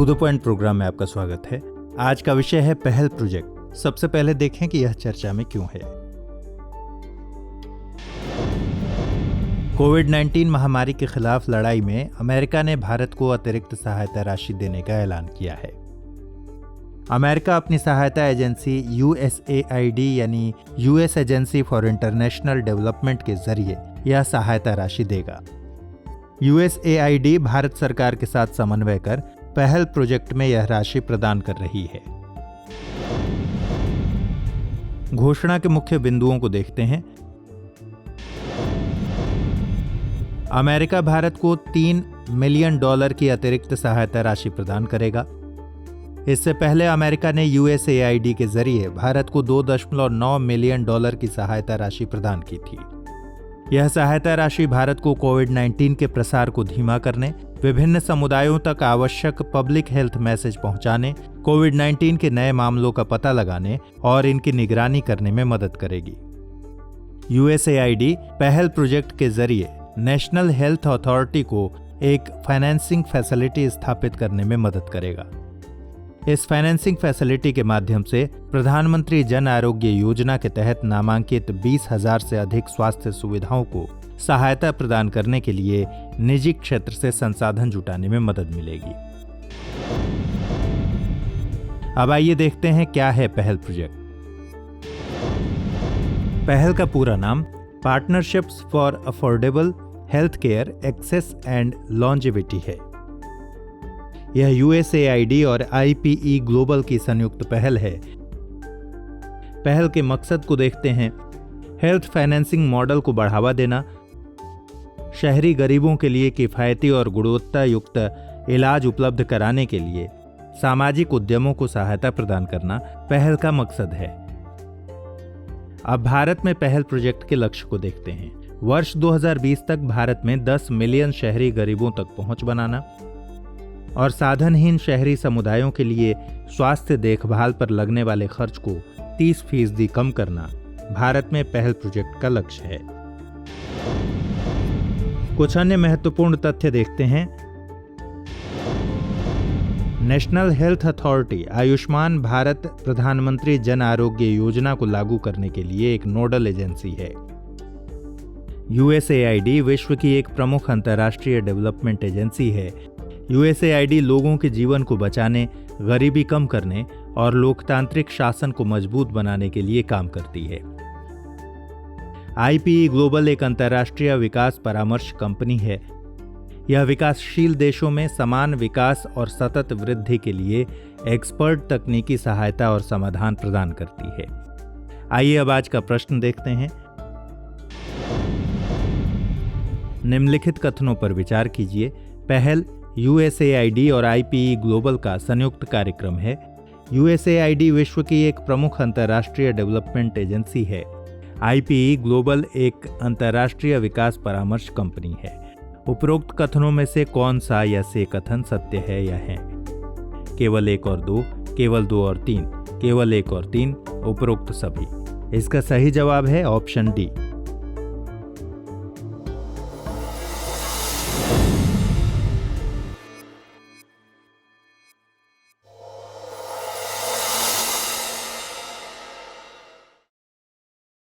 To the point programme में आपका स्वागत है। आज का विषय है पहल प्रोजेक्ट। सबसे पहले देखें कि यह चर्चा में क्यों है। कोविड-19 महामारी के खिलाफ लड़ाई में अमेरिका ने भारत को अतिरिक्त सहायता राशि देने का ऐलान किया है। अमेरिका अपनी सहायता एजेंसी USAID यानी US agency for international development के जरिए यह सहायता राशि देगा। USAID भारत सरकार के साथ समन्वय कर पहल प्रोजेक्ट में यह राशि प्रदान कर रही है। घोषणा के मुख्य बिंदुओं को देखते हैं। अमेरिका भारत को $3 मिलियन की अतिरिक्त सहायता राशि प्रदान करेगा। इससे पहले अमेरिका ने USAID के जरिए भारत को $2.9 मिलियन की सहायता राशि प्रदान की थी। यह सहायता राशि भारत को कोविड-19 के प्रसार को धीमा करने, विभिन्न समुदायों तक आवश्यक पब्लिक हेल्थ मैसेज पहुंचाने, कोविड-19 के नए मामलों का पता लगाने और इनकी निगरानी करने में मदद करेगी। USAID पहल प्रोजेक्ट के जरिए नेशनल हेल्थ अथॉरिटी को एक फाइनेंसिंग फैसिलिटी स्थापित करने में मदद करेगा। इस फाइनेंसिंग फैसिलिटी के माध्यम से प्रधानमंत्री जन आरोग्य योजना के तहत नामांकित 20,000 से अधिक स्वास्थ्य सुविधाओं को सहायता प्रदान करने के लिए निजी क्षेत्र से संसाधन जुटाने में मदद मिलेगी। अब आइए देखते हैं क्या है पहल प्रोजेक्ट। पहल का पूरा नाम partnerships for affordable health care access and longevity है। यह USAID और IPE ग्लोबल की संयुक्त पहल है। पहल के मकसद को देखते हैं। हेल्थ फाइनेंसिंग मॉडल को बढ़ावा देना, शहरी गरीबों के लिए किफायती और गुणवत्ता युक्त इलाज उपलब्ध कराने के लिए सामाजिक उद्यमों को सहायता प्रदान करना पहल का मकसद है। अब भारत में पहल प्रोजेक्ट के लक्ष्य को देखते हैं। वर्ष 2020 तक भारत में 10 मिलियन शहरी गरीबों तक पहुंच बनाना और साधनहीन शहरी समुदायों के लिए स्वास्थ्य देखभाल पर लगने वाले खर्च को 30% कम करना भारत में पहल प्रोजेक्ट का लक्ष्य है। कुछ अन्य महत्वपूर्ण तथ्य देखते हैं। National health authority Ayushman Bharat प्रधानमंत्री जन आरोग्य योजना को लागू करने के लिए एक नोडल एजेंसी है। USAID विश्व की एक प्रमुख अंतर्राष्ट्रीय डेवलपमेंट एजेंसी है। USAID लोगों के जीवन को बचाने, गरीबी कम करने और लोकतांत्रिक शासन को मजबूत बनाने के लिए काम करती है। IPE ग्लोबल एक अंतर्राष्ट्रीय विकास परामर्श कंपनी है। यह विकासशील देशों में समान विकास और सतत वृद्धि के लिए एक्सपर्ट तकनीकी सहायता और समाधान प्रदान करती है। आइए अब आज का प्रश्न देखते हैं। निम्नलिखित कथनों पर विचार कीजिए। पहल USAID और IPE ग्लोबल का संयुक्त कार्यक्रम है। USAID विश्व की एक प्रमुख अंतर्राष्ट्रीय डेवलपमेंट एजेंसी है। IPE ग्लोबल एक अंतर्राष्ट्रीय विकास परामर्श कंपनी है। उपरोक्त कथनों में से कौन सा या से कथन सत्य है या है? केवल 1 और 2, केवल 2 और 3, केवल 1 और 3, उपरोक्त सभी। इसका सही जवाब है ऑप्शन डी।